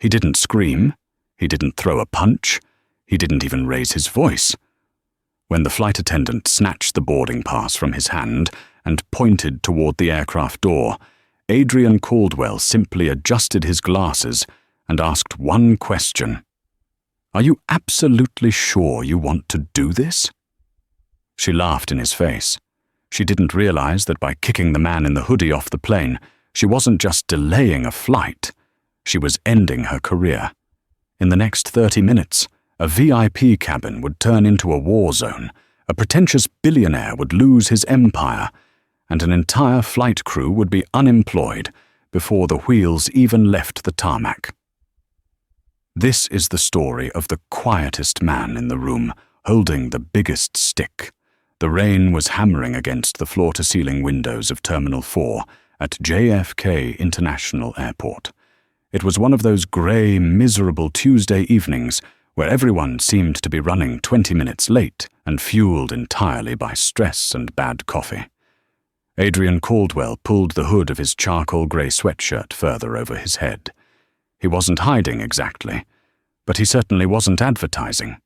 He didn't scream. He didn't throw a punch. He didn't even raise his voice. When the flight attendant snatched the boarding pass from his hand and pointed toward the aircraft door, Adrian Caldwell simply adjusted his glasses and asked one question. "Are you absolutely sure you want to do this?" She laughed in his face. She didn't realize that by kicking the man in the hoodie off the plane, she wasn't just delaying a flight. She was ending her career. In the next 30 minutes, a VIP cabin would turn into a war zone, a pretentious billionaire would lose his empire, and an entire flight crew would be unemployed before the wheels even left the tarmac. This is the story of the quietest man in the room, holding the biggest stick. The rain was hammering against the floor-to-ceiling windows of Terminal 4 at JFK International Airport. It was one of those grey, miserable Tuesday evenings where everyone seemed to be running 20 minutes late and fueled entirely by stress and bad coffee. Adrian Caldwell pulled the hood of his charcoal grey sweatshirt further over his head. He wasn't hiding exactly, but he certainly wasn't advertising.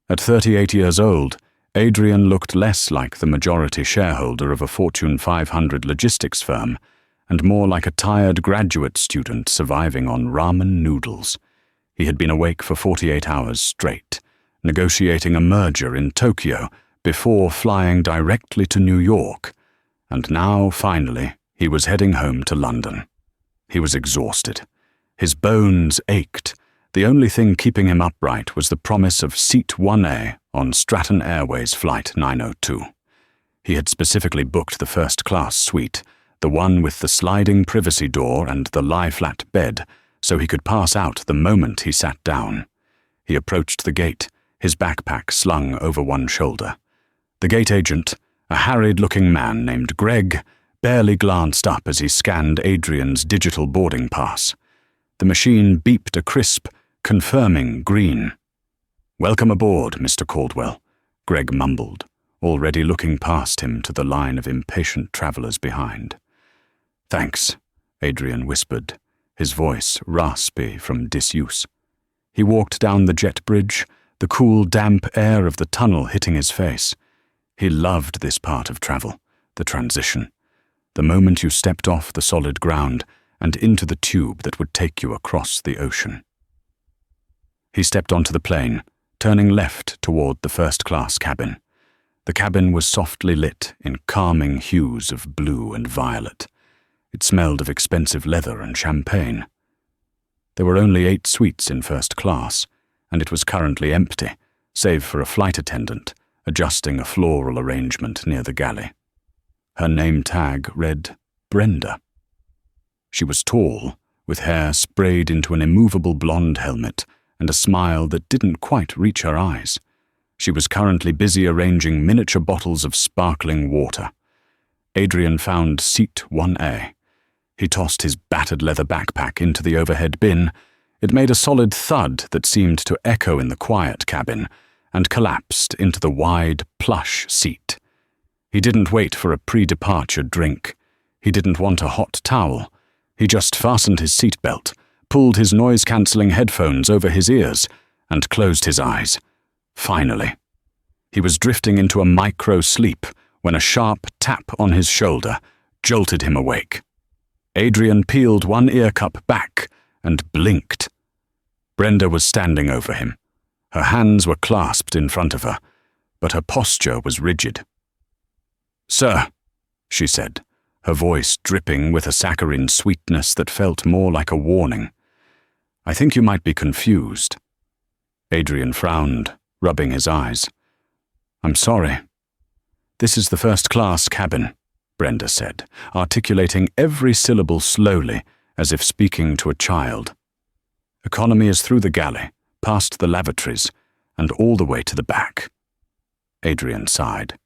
At 38 years old, Adrian looked less like the majority shareholder of a Fortune 500 logistics firm and more like a tired graduate student surviving on ramen noodles. He had been awake for 48 hours straight, negotiating a merger in Tokyo before flying directly to New York, and now, finally, he was heading home to London. He was exhausted. His bones ached. The only thing keeping him upright was the promise of Seat 1A on Stratton Airways Flight 902. He had specifically booked the first-class suite, the one with the sliding privacy door and the lie-flat bed, so he could pass out the moment he sat down. He approached the gate, his backpack slung over one shoulder. The gate agent, a harried-looking man named Greg, barely glanced up as he scanned Adrian's digital boarding pass. The machine beeped a crisp, confirming green. "Welcome aboard, Mr. Caldwell," Greg mumbled, already looking past him to the line of impatient travelers behind. "Thanks," Adrian whispered, his voice raspy from disuse. He walked down the jet bridge, the cool, damp air of the tunnel hitting his face. He loved this part of travel, the transition, the moment you stepped off the solid ground and into the tube that would take you across the ocean. He stepped onto the plane, turning left toward the first-class cabin. The cabin was softly lit in calming hues of blue and violet. It smelled of expensive leather and champagne. There were only 8 suites in first class, and it was currently empty, save for a flight attendant adjusting a floral arrangement near the galley. Her name tag read Brenda. She was tall, with hair sprayed into an immovable blonde helmet and a smile that didn't quite reach her eyes. She was currently busy arranging miniature bottles of sparkling water. Adrian found Seat 1A. He tossed his battered leather backpack into the overhead bin. It made a solid thud that seemed to echo in the quiet cabin and collapsed into the wide, plush seat. He didn't wait for a pre-departure drink. He didn't want a hot towel. He just fastened his seatbelt, pulled his noise-cancelling headphones over his ears, and closed his eyes. Finally. He was drifting into a micro-sleep when a sharp tap on his shoulder jolted him awake. Adrian peeled one ear cup back and blinked. Brenda was standing over him. Her hands were clasped in front of her, but her posture was rigid. "Sir," she said, her voice dripping with a saccharine sweetness that felt more like a warning. "I think you might be confused." Adrian frowned, rubbing his eyes. "I'm sorry." "This is the first-class cabin," Brenda said, articulating every syllable slowly, as if speaking to a child. "Economy is through the galley, past the lavatories, and all the way to the back." Adrian sighed.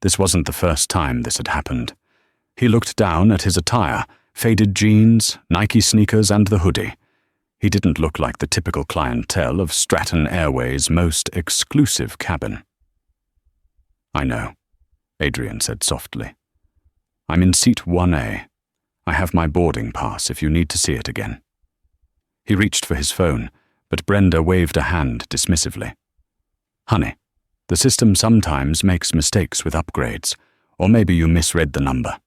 This wasn't the first time this had happened. He looked down at his attire, faded jeans, Nike sneakers, and the hoodie. He didn't look like the typical clientele of Stratton Airways' most exclusive cabin. "I know," Adrian said softly. "I'm in Seat 1A. I have my boarding pass if you need to see it again." He reached for his phone, but Brenda waved a hand dismissively. "Honey, the system sometimes makes mistakes with upgrades, or maybe you misread the number.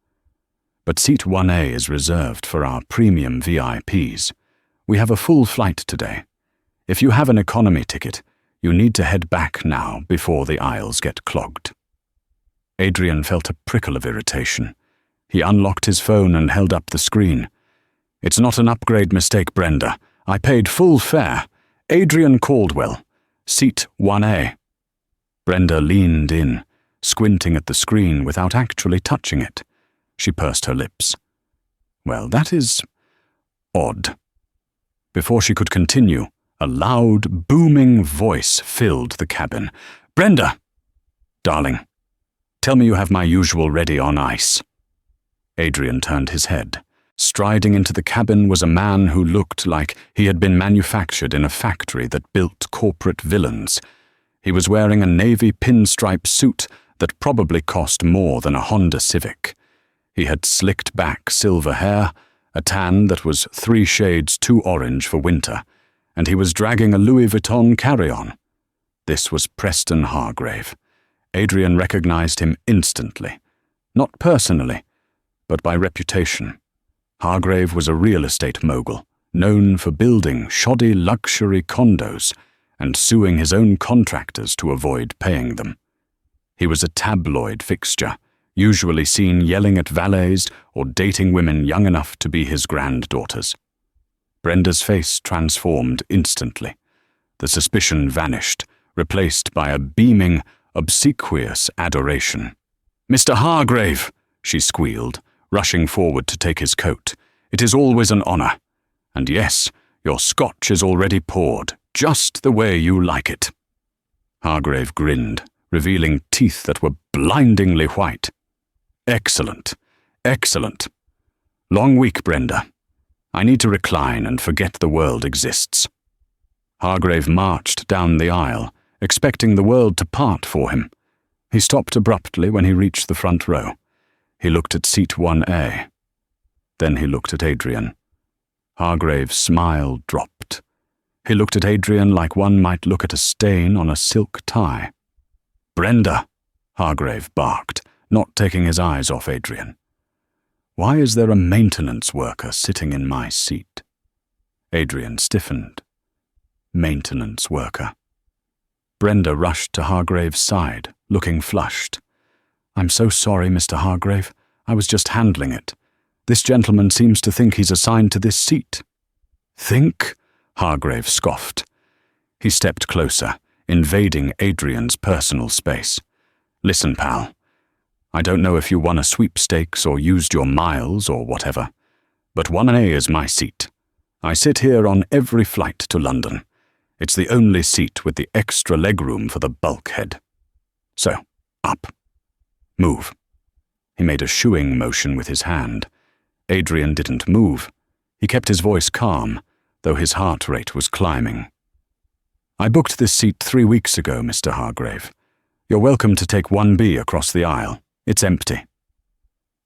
But seat 1A is reserved for our premium VIPs. We have a full flight today. If you have an economy ticket, you need to head back now before the aisles get clogged." Adrian felt a prickle of irritation. He unlocked his phone and held up the screen. "It's not an upgrade mistake, Brenda. I paid full fare. Adrian Caldwell, seat 1A. Brenda leaned in, squinting at the screen without actually touching it. She pursed her lips. "Well, that is odd." Before she could continue, a loud, booming voice filled the cabin. "Brenda! Darling, tell me you have my usual ready on ice." Adrian turned his head. Striding into the cabin was a man who looked like he had been manufactured in a factory that built corporate villains. He was wearing a navy pinstripe suit that probably cost more than a Honda Civic. He had slicked back silver hair, a tan that was 3 shades too orange for winter, and he was dragging a Louis Vuitton carry-on. This was Preston Hargrave. Adrian recognized him instantly. Not personally, but by reputation. Hargrave was a real estate mogul, known for building shoddy luxury condos and suing his own contractors to avoid paying them. He was a tabloid fixture, usually seen yelling at valets or dating women young enough to be his granddaughters. Brenda's face transformed instantly. The suspicion vanished, replaced by a beaming, obsequious adoration. "Mr. Hargrave," she squealed, rushing forward to take his coat. "It is always an honor. And yes, your scotch is already poured, just the way you like it." Hargrave grinned, revealing teeth that were blindingly white. "Excellent, excellent. Long week, Brenda. I need to recline and forget the world exists." Hargrave marched down the aisle, expecting the world to part for him. He stopped abruptly when he reached the front row. He looked at seat 1A. Then he looked at Adrian. Hargrave's smile dropped. He looked at Adrian like one might look at a stain on a silk tie. "Brenda," Hargrave barked, not taking his eyes off Adrian. "Why is there a maintenance worker sitting in my seat?" Adrian stiffened. Maintenance worker. Brenda rushed to Hargrave's side, looking flushed. "I'm so sorry, Mr. Hargrave. I was just handling it. This gentleman seems to think he's assigned to this seat." "Think?" Hargrave scoffed. He stepped closer, invading Adrian's personal space. "Listen, pal. I don't know if you won a sweepstakes or used your miles or whatever, but 1A is my seat. I sit here on every flight to London. It's the only seat with the extra legroom for the bulkhead. So, up. Move." He made a shooing motion with his hand. Adrian didn't move. He kept his voice calm, though his heart rate was climbing. "I booked this seat 3 weeks ago, Mr. Hargrave. You're welcome to take 1B across the aisle. It's empty."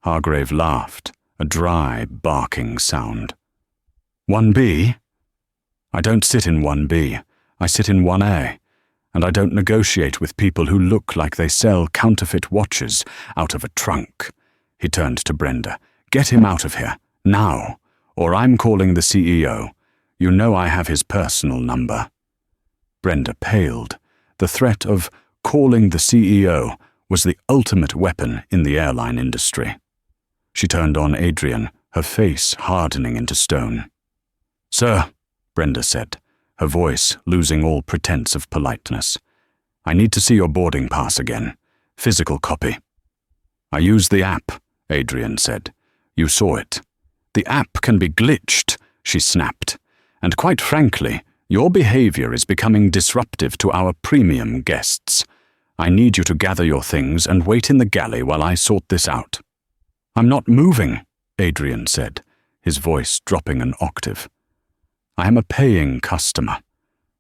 Hargrave laughed, a dry, barking sound. 1B? "I don't sit in 1B. I sit in 1A. And I don't negotiate with people who look like they sell counterfeit watches out of a trunk." He turned to Brenda. "Get him out of here, now, or I'm calling the CEO. You know I have his personal number." Brenda paled. The threat of calling the CEO was the ultimate weapon in the airline industry. She turned on Adrian, her face hardening into stone. "Sir," Brenda said, her voice losing all pretense of politeness, "I need to see your boarding pass again. Physical copy." "I used the app," Adrian said. "You saw it." "The app can be glitched," she snapped. "And quite frankly, your behavior is becoming disruptive to our premium guests. I need you to gather your things and wait in the galley while I sort this out." "I'm not moving," Adrian said, his voice dropping an octave. "I am a paying customer.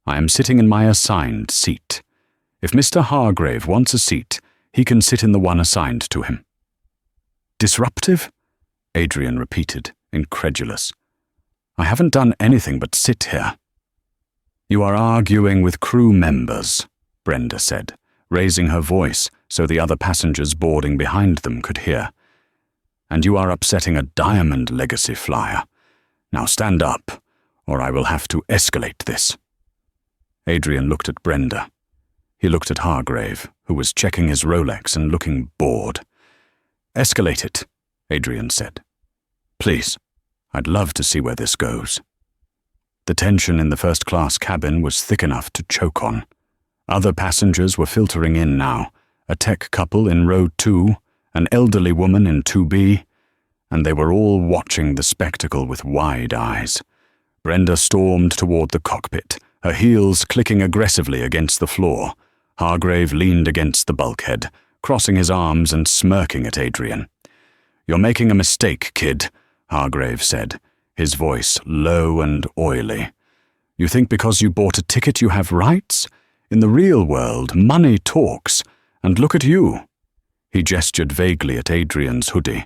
I am sitting in my assigned seat. If Mr. Hargrave wants a seat, he can sit in the one assigned to him." "Disruptive?" Adrian repeated, incredulous. I haven't done anything but sit here." "You are arguing with crew members," Brenda said, raising her voice so the other passengers boarding behind them could hear. "And you are upsetting a Diamond Legacy flyer. Now stand up, or I will have to escalate this." Adrian looked at Brenda. He looked at Hargrave, who was checking his Rolex and looking bored. "Escalate it," Adrian said. "Please, I'd love to see where this goes." The tension in the first-class cabin was thick enough to choke on. Other passengers were filtering in now, a tech couple in row 2, an elderly woman in 2B, and they were all watching the spectacle with wide eyes. Brenda stormed toward the cockpit, her heels clicking aggressively against the floor. Hargrave leaned against the bulkhead, crossing his arms and smirking at Adrian. "You're making a mistake, kid," Hargrave said, his voice low and oily. "You think because you bought a ticket you have rights? In the real world, money talks, and look at you." He gestured vaguely at Adrian's hoodie.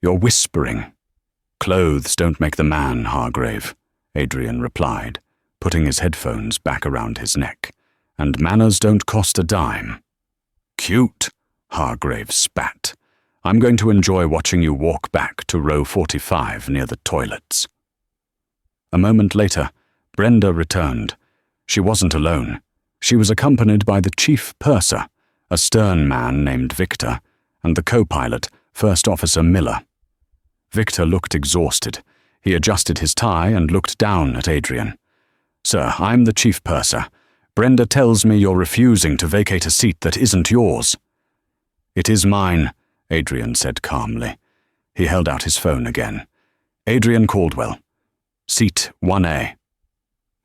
"You're whispering." "Clothes don't make the man, Hargrave," Adrian replied, putting his headphones back around his neck. "And manners don't cost a dime." "Cute," Hargrave spat. "I'm going to enjoy watching you walk back to row 45 near the toilets." A moment later, Brenda returned. She wasn't alone. She was accompanied by the chief purser, a stern man named Victor, and the co-pilot, First Officer Miller. Victor looked exhausted. He adjusted his tie and looked down at Adrian. "Sir, I'm the chief purser. Brenda tells me you're refusing to vacate a seat that isn't yours." "It is mine," Adrian said calmly. He held out his phone again. "Adrian Caldwell. Seat 1A.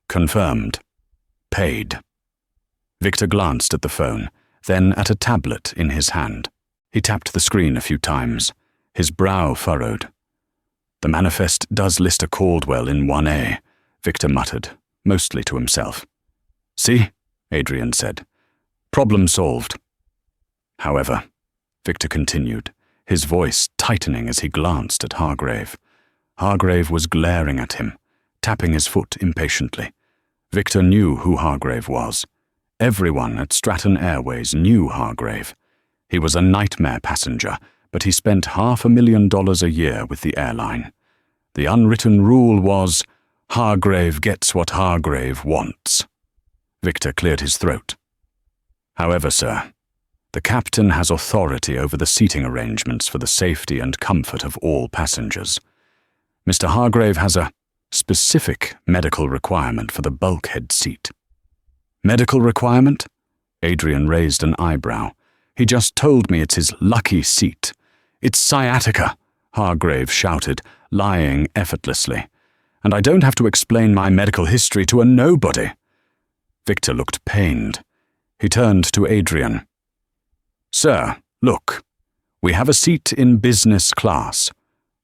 Confirmed. Paid." Victor glanced at the phone, then at a tablet in his hand. He tapped the screen a few times. His brow furrowed. "The manifest does list a Caldwell in 1A, Victor muttered, mostly to himself. "See?" Adrian said. "Problem solved." "However," Victor continued, his voice tightening as he glanced at Hargrave. Hargrave was glaring at him, tapping his foot impatiently. Victor knew who Hargrave was. Everyone at Stratton Airways knew Hargrave. He was a nightmare passenger, but he spent $500,000 a year with the airline. The unwritten rule was, Hargrave gets what Hargrave wants. Victor cleared his throat. "However, sir, the captain has authority over the seating arrangements for the safety and comfort of all passengers. Mr. Hargrave has a specific medical requirement for the bulkhead seat." "Medical requirement?" Adrian raised an eyebrow. "He just told me it's his lucky seat." "It's sciatica," Hargrave shouted, lying effortlessly. "And I don't have to explain my medical history to a nobody." Victor looked pained. He turned to Adrian. "Sir, look. We have a seat in business class.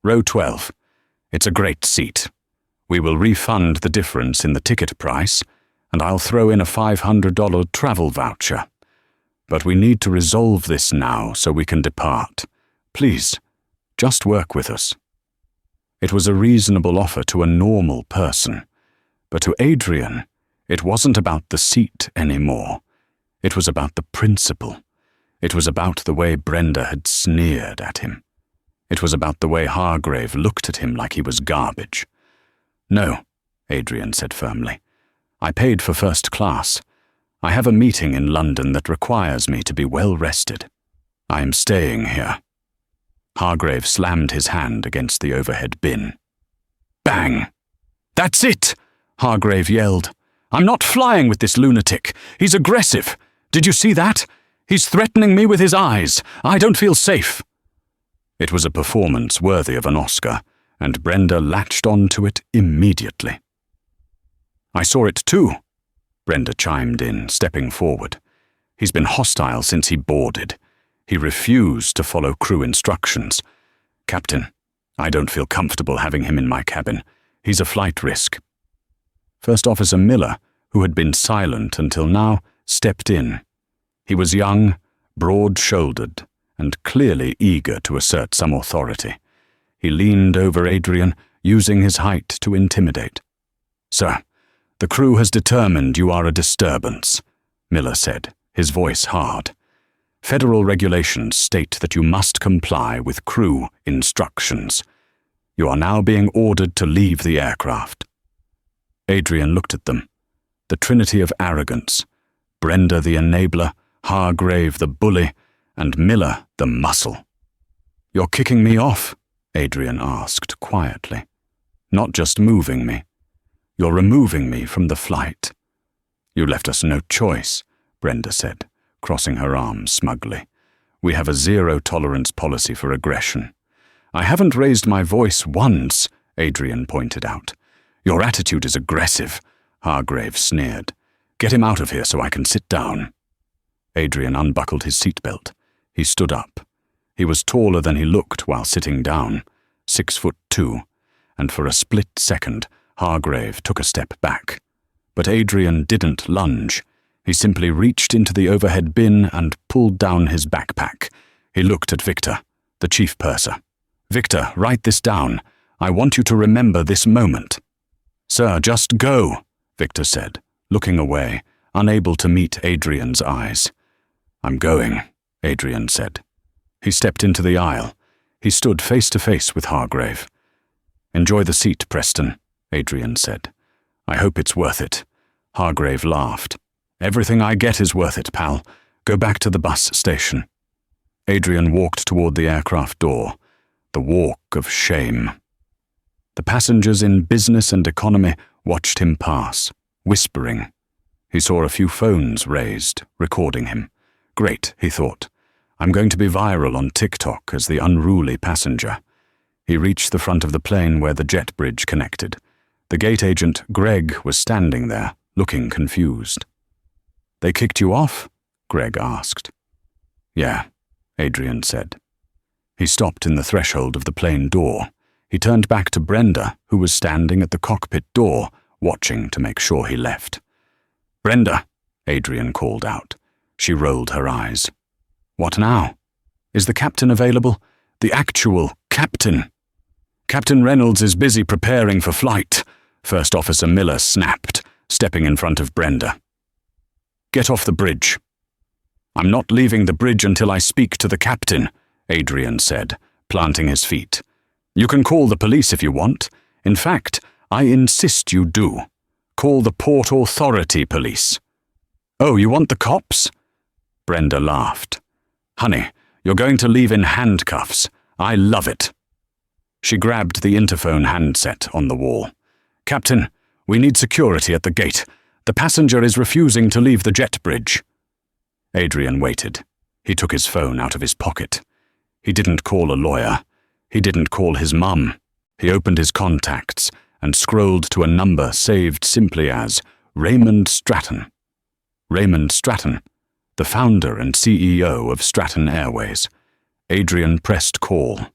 Row 12. It's a great seat. We will refund the difference in the ticket price, and I'll throw in a $500 travel voucher. But we need to resolve this now so we can depart. Please, just work with us." It was a reasonable offer to a normal person, but to Adrian, it wasn't about the seat anymore. It was about the principle. It was about the way Brenda had sneered at him. It was about the way Hargrave looked at him like he was garbage. "No," Adrian said firmly. "I paid for first class. I have a meeting in London that requires me to be well rested. I am staying here." Hargrave slammed his hand against the overhead bin. Bang! "That's it!" Hargrave yelled. "I'm not flying with this lunatic. He's aggressive. Did you see that? He's threatening me with his eyes. I don't feel safe." It was a performance worthy of an Oscar, and Brenda latched onto it immediately. "I saw it too," Brenda chimed in, stepping forward. "He's been hostile since he boarded. He refused to follow crew instructions. Captain, I don't feel comfortable having him in my cabin. He's a flight risk." First Officer Miller, who had been silent until now, stepped in. He was young, broad-shouldered, and clearly eager to assert some authority. He leaned over Adrian, using his height to intimidate. "Sir, the crew has determined you are a disturbance," Miller said, his voice hard. "Federal regulations state that you must comply with crew instructions. You are now being ordered to leave the aircraft." Adrian looked at them. The trinity of arrogance. Brenda the enabler, Hargrave the bully, and Miller the muscle. "You're kicking me off?" Adrian asked quietly. "Not just moving me. You're removing me from the flight." "You left us no choice," Brenda said, crossing her arms smugly. "We have a zero-tolerance policy for aggression." "I haven't raised my voice once," Adrian pointed out. "Your attitude is aggressive," Hargrave sneered. "Get him out of here so I can sit down." Adrian unbuckled his seatbelt. He stood up. He was taller than he looked while sitting down, 6'2", and for a split second, Hargrave took a step back. But Adrian didn't lunge. He simply reached into the overhead bin and pulled down his backpack. He looked at Victor, the chief purser. "Victor, write this down. I want you to remember this moment." "Sir, just go," Victor said, looking away, unable to meet Adrian's eyes. "I'm going," Adrian said. He stepped into the aisle. He stood face to face with Hargrave. "Enjoy the seat, Preston," Adrian said. "I hope it's worth it." Hargrave laughed. "Everything I get is worth it, pal. Go back to the bus station." Adrian walked toward the aircraft door. The walk of shame. The passengers in business and economy watched him pass, whispering. He saw a few phones raised, recording him. Great, he thought. I'm going to be viral on TikTok as the unruly passenger. He reached the front of the plane where the jet bridge connected. The gate agent, Greg, was standing there, looking confused. "They kicked you off?" Greg asked. "Yeah," Adrian said. He stopped in the threshold of the plane door. He turned back to Brenda, who was standing at the cockpit door, watching to make sure he left. "Brenda," Adrian called out. She rolled her eyes. "What now? Is the captain available? The actual captain?" "Captain Reynolds is busy preparing for flight," First Officer Miller snapped, stepping in front of Brenda. "Get off the bridge." "I'm not leaving the bridge until I speak to the captain," Adrian said, planting his feet. "You can call the police if you want. In fact, I insist you do. Call the Port Authority police." "Oh, you want the cops?" Brenda laughed. "Honey, you're going to leave in handcuffs. I love it." She grabbed the interphone handset on the wall. "Captain, we need security at the gate. The passenger is refusing to leave the jet bridge." Adrian waited. He took his phone out of his pocket. He didn't call a lawyer. He didn't call his mum. He opened his contacts and scrolled to a number saved simply as Raymond Stratton. Raymond Stratton, the founder and CEO of Stratton Airways. Adrian pressed call.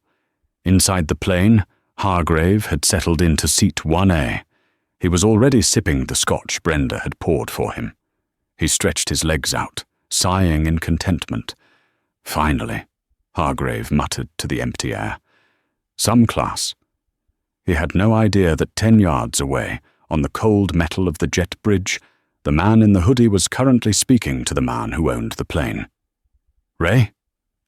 Inside the plane, Hargrave had settled into seat 1A. He was already sipping the scotch Brenda had poured for him. He stretched his legs out, sighing in contentment. "Finally," Hargrave muttered to the empty air. "Some class." He had no idea that 10 yards away, on the cold metal of the jet bridge, the man in the hoodie was currently speaking to the man who owned the plane. "Ray?"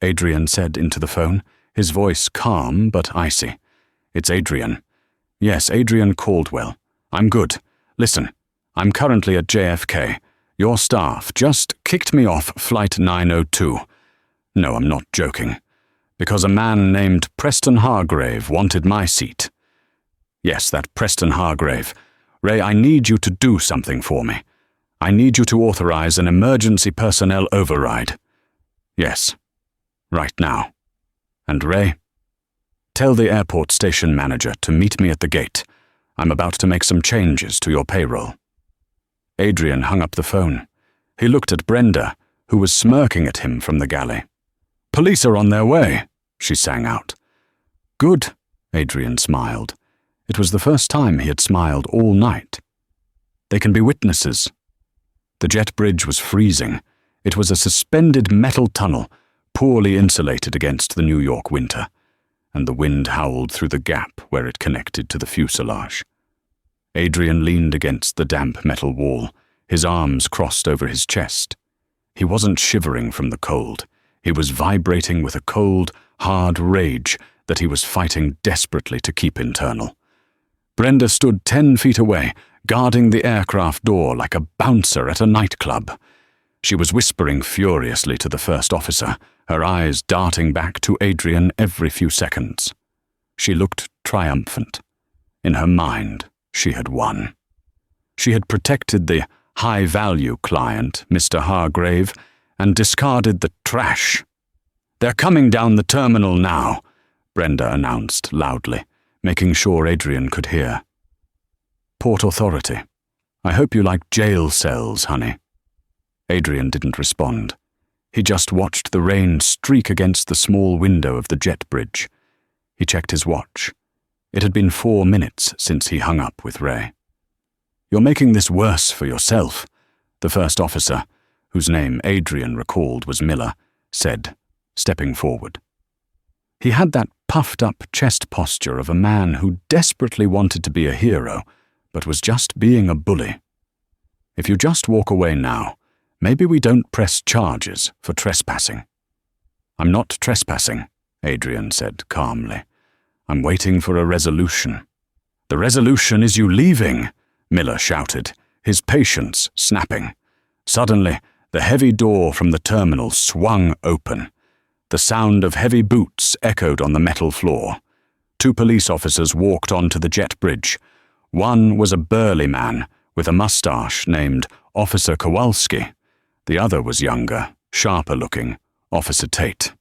Adrian said into the phone, his voice calm but icy. "It's Adrian." "Yes, Adrian Caldwell. I'm good. Listen, I'm currently at JFK. Your staff just kicked me off Flight 902. No, I'm not joking. Because a man named Preston Hargrave wanted my seat." "Yes, that Preston Hargrave. Ray, I need you to do something for me. I need you to authorize an emergency personnel override." "Yes, right now. And Ray, tell the airport station manager to meet me at the gate. I'm about to make some changes to your payroll." Adrian hung up the phone. He looked at Brenda, who was smirking at him from the galley. "Police are on their way," she sang out. "Good," Adrian smiled. It was the first time he had smiled all night. "They can be witnesses." The jet bridge was freezing. It was a suspended metal tunnel, poorly insulated against the New York winter. and the wind howled through the gap where it connected to the fuselage. Adrian leaned against the damp metal wall, his arms crossed over his chest. He wasn't shivering from the cold. He was vibrating with a cold, hard rage that he was fighting desperately to keep internal. Brenda stood 10 feet away, guarding the aircraft door like a bouncer at a nightclub. She was whispering furiously to the first officer, her eyes darting back to Adrian every few seconds. She looked triumphant. In her mind, she had won. She had protected the high-value client, Mr. Hargrave, and discarded the trash. "They're coming down the terminal now," Brenda announced loudly, making sure Adrian could hear. "Port Authority. I hope you like jail cells, honey." Adrian didn't respond. He just watched the rain streak against the small window of the jet bridge. He checked his watch. It had been 4 minutes since he hung up with Ray. "You're making this worse for yourself," the first officer, whose name Adrian recalled was Miller, said, stepping forward. He had that puffed-up chest posture of a man who desperately wanted to be a hero, but was just being a bully. "If you just walk away now, maybe we don't press charges for trespassing." "I'm not trespassing," Adrian said calmly. "I'm waiting for a resolution." "The resolution is you leaving," Miller shouted, his patience snapping. Suddenly, the heavy door from the terminal swung open. The sound of heavy boots echoed on the metal floor. 2 police officers walked onto the jet bridge. One was a burly man with a mustache named Officer Kowalski. The other was younger, sharper-looking, Officer Tate.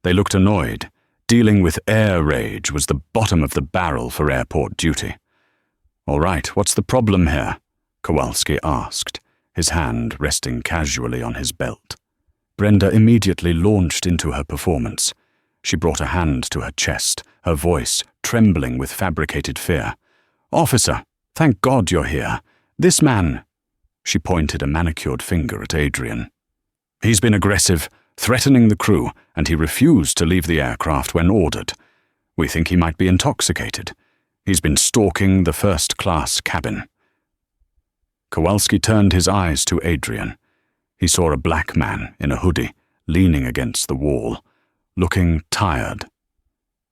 They looked annoyed. Dealing with air rage was the bottom of the barrel for airport duty. "All right, what's the problem here?" Kowalski asked, his hand resting casually on his belt. Brenda immediately launched into her performance. She brought a hand to her chest, her voice trembling with fabricated fear. "Officer, thank God you're here. This man—" She pointed a manicured finger at Adrian. "He's been aggressive, threatening the crew, and he refused to leave the aircraft when ordered. We think he might be intoxicated. He's been stalking the first-class cabin." Kowalski turned his eyes to Adrian. He saw a black man in a hoodie, leaning against the wall, looking tired.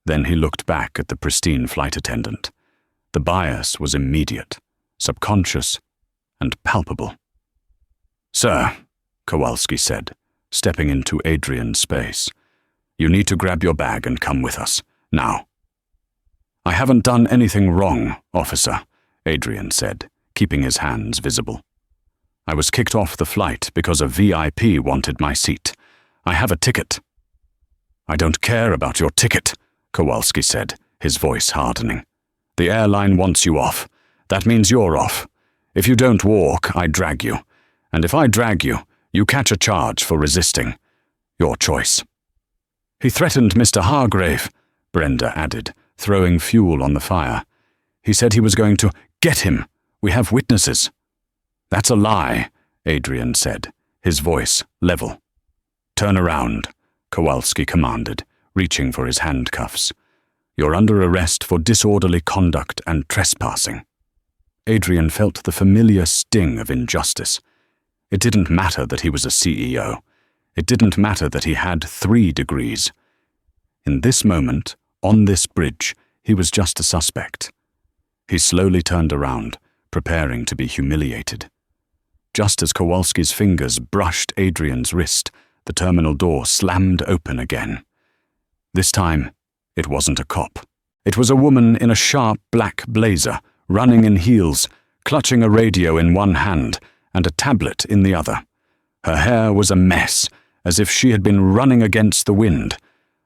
Then he looked back at the pristine flight attendant. The bias was immediate, subconscious, and palpable. "Sir," Kowalski said, stepping into Adrian's space, "you need to grab your bag and come with us, now." "I haven't done anything wrong, officer," Adrian said, keeping his hands visible. "I was kicked off the flight because a VIP wanted my seat. I have a ticket." "I don't care about your ticket," Kowalski said, his voice hardening. "The airline wants you off. That means you're off. If you don't walk, I drag you. And if I drag you, you catch a charge for resisting. Your choice." "He threatened Mr. Hargrave," Brenda added, throwing fuel on the fire. "He said he was going to get him. We have witnesses." "That's a lie," Adrian said, his voice level. "Turn around," Kowalski commanded, reaching for his handcuffs. "You're under arrest for disorderly conduct and trespassing." Adrian felt the familiar sting of injustice. It didn't matter that he was a CEO. It didn't matter that he had 3 degrees. In this moment, on this bridge, he was just a suspect. He slowly turned around, preparing to be humiliated. Just as Kowalski's fingers brushed Adrian's wrist, the terminal door slammed open again. This time, it wasn't a cop. It was a woman in a sharp black blazer, running in heels, clutching a radio in one hand and a tablet in the other. Her hair was a mess, as if she had been running against the wind.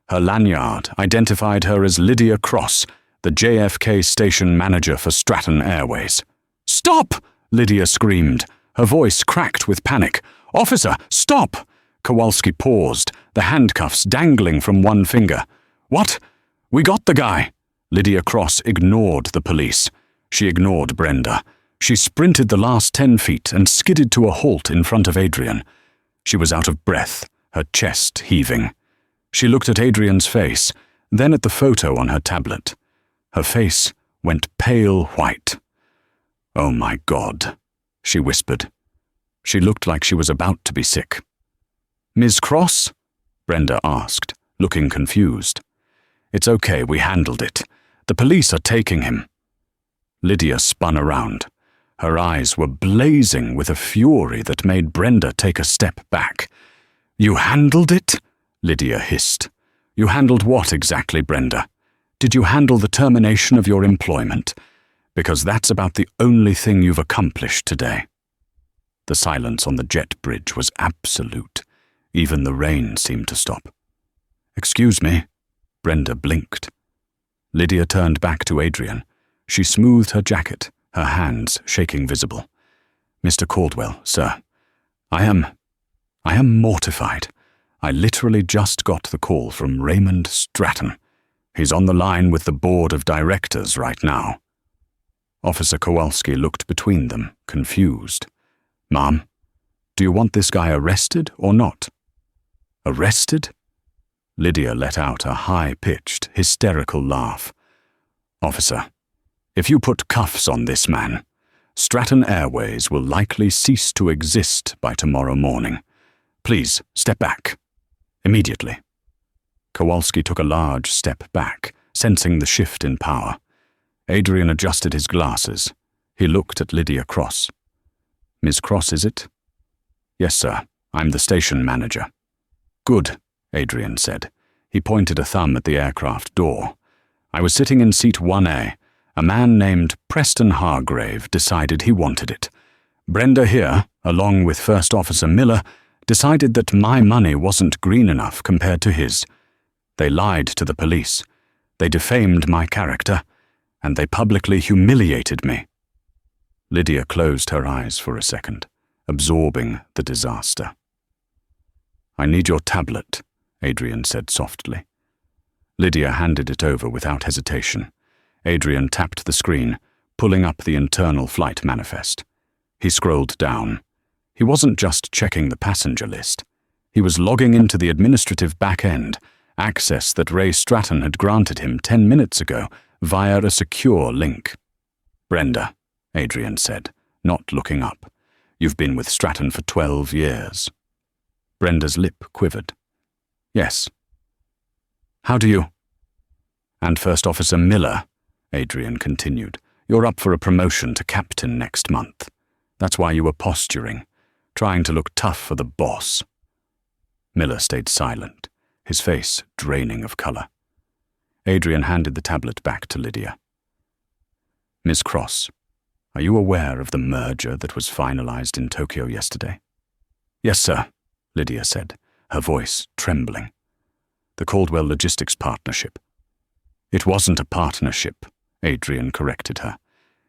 Her lanyard identified her as Lydia Cross, the JFK station manager for Stratton Airways. "Stop!" Lydia screamed. Her voice cracked with panic. "Officer, stop!" Kowalski paused, the handcuffs dangling from one finger. "What? We got the guy!" Lydia Cross ignored the police. She ignored Brenda. She sprinted the last 10 feet and skidded to a halt in front of Adrian. She was out of breath, her chest heaving. She looked at Adrian's face, then at the photo on her tablet. Her face went pale white. "Oh my God," she whispered. She looked like she was about to be sick. "Ms. Cross?" Brenda asked, looking confused. "It's okay, we handled it. The police are taking him." Lydia spun around. Her eyes were blazing with a fury that made Brenda take a step back. "You handled it?" Lydia hissed. "You handled what exactly, Brenda? Did you handle the termination of your employment? Because that's about the only thing you've accomplished today." The silence on the jet bridge was absolute. Even the rain seemed to stop. "Excuse me." Brenda blinked. Lydia turned back to Adrian. She smoothed her jacket, her hands shaking visible. "Mr. Caldwell, sir, I am mortified. I literally just got the call from Raymond Stratton. He's on the line with the board of directors right now." Officer Kowalski looked between them, confused. "Ma'am, do you want this guy arrested or not?" "Arrested?" Lydia let out a high-pitched, hysterical laugh. "Officer, if you put cuffs on this man, Stratton Airways will likely cease to exist by tomorrow morning. Please, step back. Immediately." Kowalski took a large step back, sensing the shift in power. Adrian adjusted his glasses. He looked at Lydia Cross. "Ms. Cross, is it?" "Yes, sir. I'm the station manager." "Good," Adrian said. He pointed a thumb at the aircraft door. "I was sitting in seat 1A. A man named Preston Hargrave decided he wanted it. Brenda here, along with First Officer Miller, decided that my money wasn't green enough compared to his. They lied to the police. They defamed my character, and they publicly humiliated me." Lydia closed her eyes for a second, absorbing the disaster. "I need your tablet," Adrian said softly. Lydia handed it over without hesitation. Adrian tapped the screen, pulling up the internal flight manifest. He scrolled down. He wasn't just checking the passenger list. He was logging into the administrative back-end, access that Ray Stratton had granted him 10 minutes ago via a secure link. "Brenda," Adrian said, not looking up. "You've been with Stratton for 12 years. Brenda's lip quivered. "Yes." "How do you—" "And First Officer Miller," Adrian continued. "You're up for a promotion to captain next month. That's why you were posturing, trying to look tough for the boss." Miller stayed silent, his face draining of color. Adrian handed the tablet back to Lydia. "Ms. Cross, are you aware of the merger that was finalized in Tokyo yesterday?" "Yes, sir," Lydia said, her voice trembling. "The Caldwell Logistics Partnership." "It wasn't a partnership," Adrian corrected her.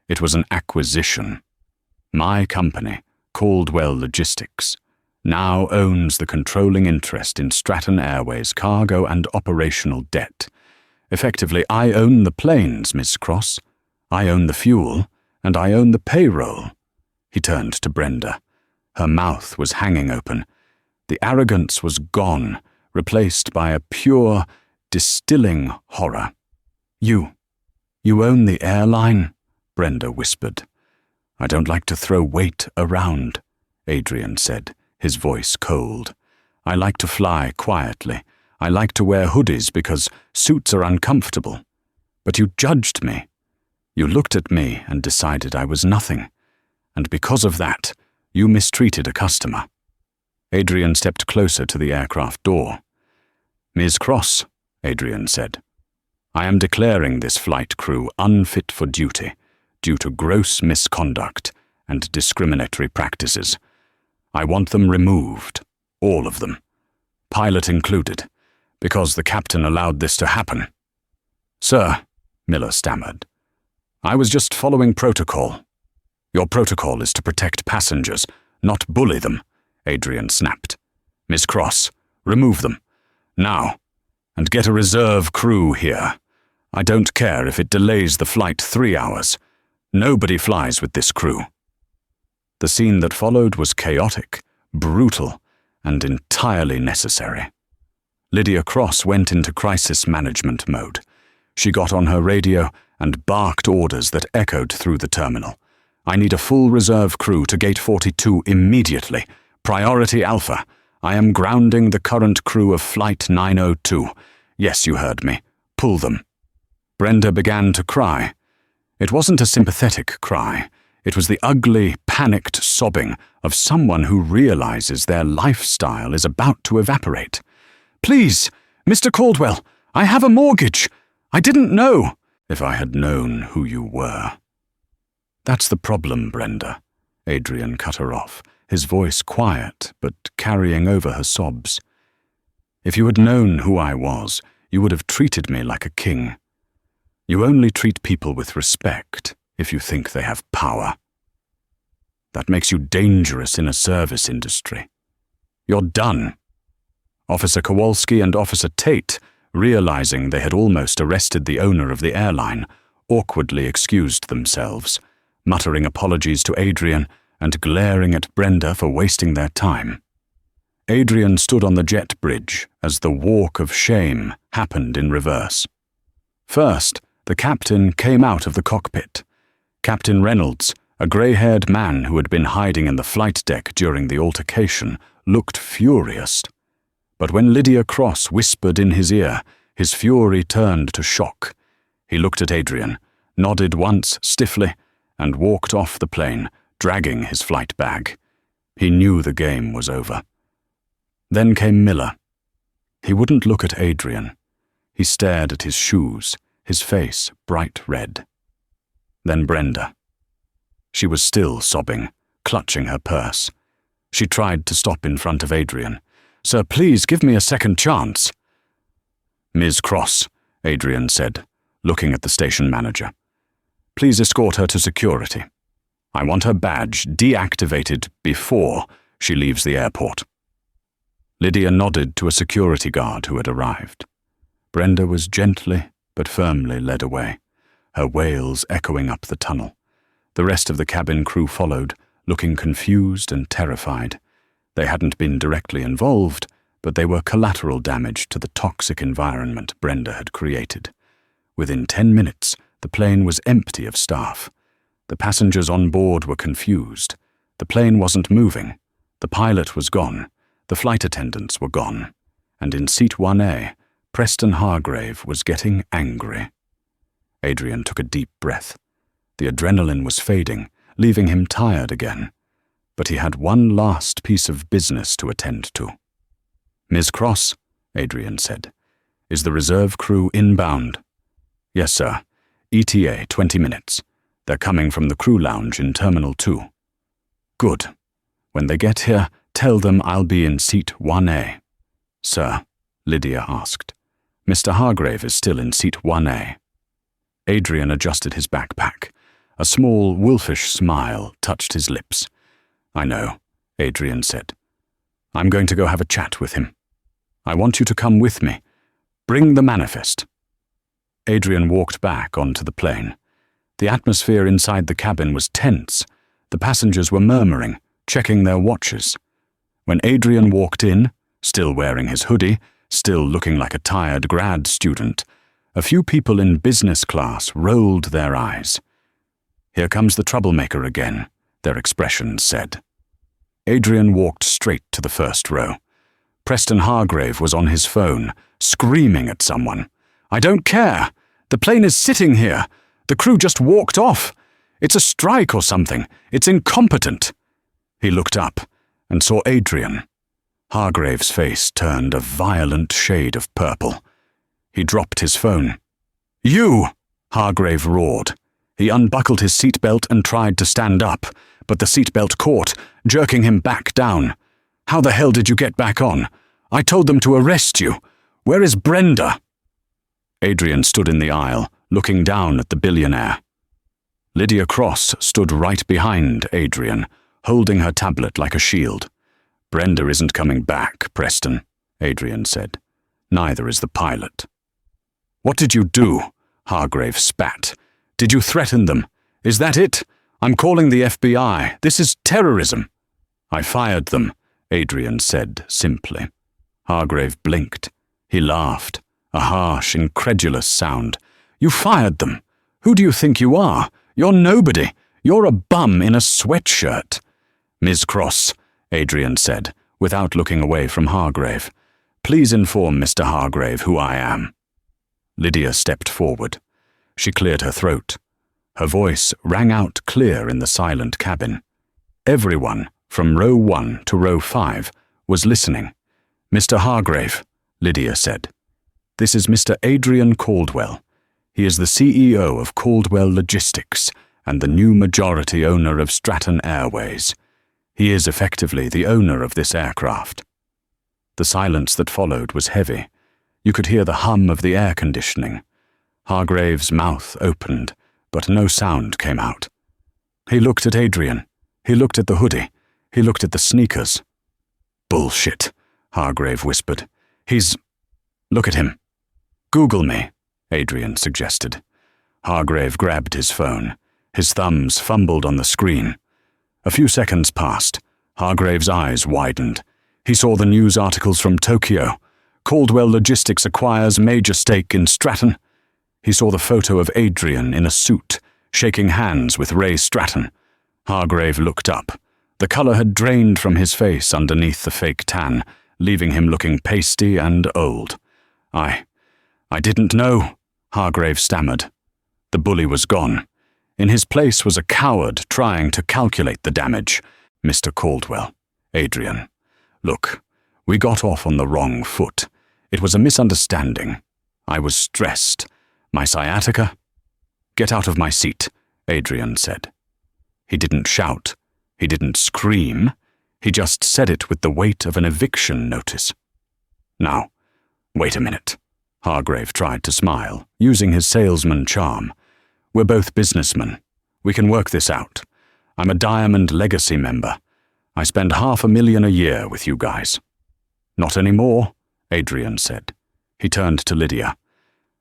"It was an acquisition. My company, Caldwell Logistics, now owns the controlling interest in Stratton Airways' cargo and operational debt. Effectively, I own the planes, Miss Cross. I own the fuel, and I own the payroll." He turned to Brenda. Her mouth was hanging open. The arrogance was gone, replaced by a pure, distilling horror. You own the airline?" Brenda whispered. "I don't like to throw weight around," Adrian said, his voice cold. "I like to fly quietly. I like to wear hoodies because suits are uncomfortable. But you judged me. You looked at me and decided I was nothing. And because of that, you mistreated a customer." Adrian stepped closer to the aircraft door. "Ms. Cross," Adrian said, "I am declaring this flight crew unfit for duty due to gross misconduct and discriminatory practices. I want them removed, all of them, pilot included, because the captain allowed this to happen." "Sir," Miller stammered, "I was just following protocol." "Your protocol is to protect passengers, not bully them," Adrian snapped. "Miss Cross, remove them. Now. And get a reserve crew here. I don't care if it delays the flight 3 hours. Nobody flies with this crew." The scene that followed was chaotic, brutal, and entirely necessary. Lydia Cross went into crisis management mode. She got on her radio and barked orders that echoed through the terminal. I need a full reserve crew to Gate 42 immediately. Priority Alpha. I am grounding the current crew of Flight 902. Yes, you heard me. Pull them. Brenda began to cry. It wasn't a sympathetic cry. It was the ugly, panicked sobbing of someone who realizes their lifestyle is about to evaporate. Please, Mr. Caldwell, I have a mortgage. I didn't know. If I had known who you were. That's the problem, Brenda. Adrian cut her off, his voice quiet but carrying over her sobs. If you had known who I was, you would have treated me like a king. You only treat people with respect if you think they have power. That makes you dangerous in a service industry. You're done. Officer Kowalski and Officer Tate, realizing they had almost arrested the owner of the airline, awkwardly excused themselves, muttering apologies to Adrian and glaring at Brenda for wasting their time. Adrian stood on the jet bridge as the walk of shame happened in reverse. First, the captain came out of the cockpit. Captain Reynolds, a grey-haired man who had been hiding in the flight deck during the altercation, looked furious. But when Lydia Cross whispered in his ear, his fury turned to shock. He looked at Adrian, nodded once stiffly, and walked off the plane, dragging his flight bag. He knew the game was over. Then came Miller. He wouldn't look at Adrian. He stared at his shoes, his face bright red. Then Brenda. She was still sobbing, clutching her purse. She tried to stop in front of Adrian. "Sir, please give me a second chance." "Ms. Cross," Adrian said, looking at the station manager. "Please escort her to security. I want her badge deactivated before she leaves the airport." Lydia nodded to a security guard who had arrived. Brenda was gently but firmly led away, her wails echoing up the tunnel. The rest of the cabin crew followed, looking confused and terrified. They hadn't been directly involved, but they were collateral damage to the toxic environment Brenda had created. Within 10 minutes, the plane was empty of staff. The passengers on board were confused. The plane wasn't moving. The pilot was gone. The flight attendants were gone. And in seat 1A, Preston Hargrave was getting angry. Adrian took a deep breath. The adrenaline was fading, leaving him tired again. But he had one last piece of business to attend to. "Ms. Cross," Adrian said, "is the reserve crew inbound?" "Yes, sir. ETA 20 minutes. They're coming from the crew lounge in Terminal 2. "Good. When they get here, tell them I'll be in seat 1A. "Sir," Lydia asked. "Mr. Hargrave is still in seat 1A. Adrian adjusted his backpack. A small, wolfish smile touched his lips. "I know," Adrian said. "I'm going to go have a chat with him. I want you to come with me. Bring the manifest." Adrian walked back onto the plane. The atmosphere inside the cabin was tense. The passengers were murmuring, checking their watches. When Adrian walked in, still wearing his hoodie, still looking like a tired grad student, a few people in business class rolled their eyes. "Here comes the troublemaker again," their expressions said. Adrian walked straight to the first row. Preston Hargrave was on his phone, screaming at someone. "I don't care! The plane is sitting here! The crew just walked off! It's a strike or something! It's incompetent!" He looked up and saw Adrian. Hargrave's face turned a violent shade of purple. He dropped his phone. "You!" Hargrave roared. He unbuckled his seatbelt and tried to stand up, but the seatbelt caught, jerking him back down. "How the hell did you get back on? I told them to arrest you. Where is Brenda?" Adrian stood in the aisle, looking down at the billionaire. Lydia Cross stood right behind Adrian, holding her tablet like a shield. "Brenda isn't coming back, Preston," Adrian said. "Neither is the pilot." "What did you do?" Hargrave spat. "Did you threaten them? Is that it? I'm calling the FBI. This is terrorism." "I fired them," Adrian said simply. Hargrave blinked. He laughed, a harsh, incredulous sound. "You fired them. Who do you think you are? You're nobody. You're a bum in a sweatshirt." "Ms. Cross," Adrian said, without looking away from Hargrave. "Please inform Mr. Hargrave who I am." Lydia stepped forward. She cleared her throat. Her voice rang out clear in the silent cabin. Everyone, from row 1 to row 5, was listening. "Mr. Hargrave," Lydia said. "This is Mr. Adrian Caldwell. He is the CEO of Caldwell Logistics and the new majority owner of Stratton Airways. He is effectively the owner of this aircraft." The silence that followed was heavy. You could hear the hum of the air conditioning. Hargrave's mouth opened, but no sound came out. He looked at Adrian. He looked at the hoodie. He looked at the sneakers. "Bullshit," Hargrave whispered. Look at him." "Google me," Adrian suggested. Hargrave grabbed his phone. His thumbs fumbled on the screen. A few seconds passed. Hargrave's eyes widened. He saw the news articles from Tokyo. Caldwell Logistics acquires major stake in Stratton. He saw the photo of Adrian in a suit, shaking hands with Ray Stratton. Hargrave looked up. The color had drained from his face underneath the fake tan, leaving him looking pasty and old. I didn't know," Hargrave stammered. The bully was gone. In his place was a coward trying to calculate the damage. "Mr. Caldwell, Adrian, look, we got off on the wrong foot. It was a misunderstanding. I was stressed. My sciatica—" "Get out of my seat," Adrian said. He didn't shout. He didn't scream. He just said it with the weight of an eviction notice. "Now, wait a minute." Hargrave tried to smile, using his salesman charm. "We're both businessmen. We can work this out. I'm a Diamond Legacy member. I spend $500,000 a year with you guys." "Not anymore," Adrian said. He turned to Lydia.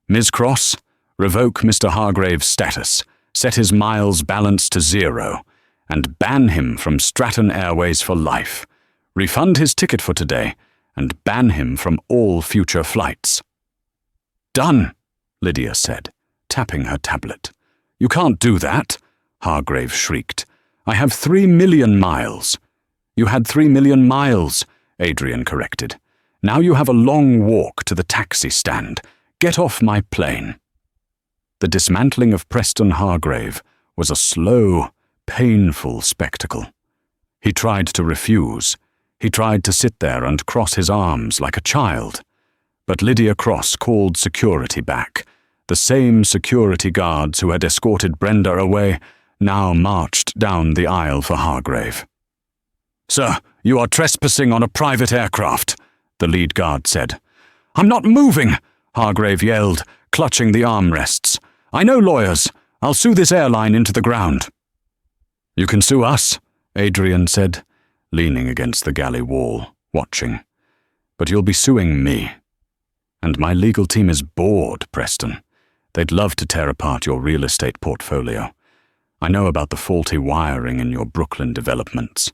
"Ms. Cross, revoke Mr. Hargrave's status, set his miles balance to 0, and ban him from Stratton Airways for life. Refund his ticket for today, and ban him from all future flights." "Done," Lydia said, tapping her tablet. "You can't do that," Hargrave shrieked. "I have 3 million miles." "You had 3 million miles," Adrian corrected. "Now you have a long walk to the taxi stand. Get off my plane." The dismantling of Preston Hargrave was a slow, painful spectacle. He tried to refuse. He tried to sit there and cross his arms like a child. But Lydia Cross called security back. The same security guards who had escorted Brenda away now marched down the aisle for Hargrave. "Sir, you are trespassing on a private aircraft," the lead guard said. "I'm not moving," Hargrave yelled, clutching the armrests. "I know lawyers. I'll sue this airline into the ground." "You can sue us," Adrian said, leaning against the galley wall, watching. "But you'll be suing me. And my legal team is bored, Preston. They'd love to tear apart your real estate portfolio. I know about the faulty wiring in your Brooklyn developments.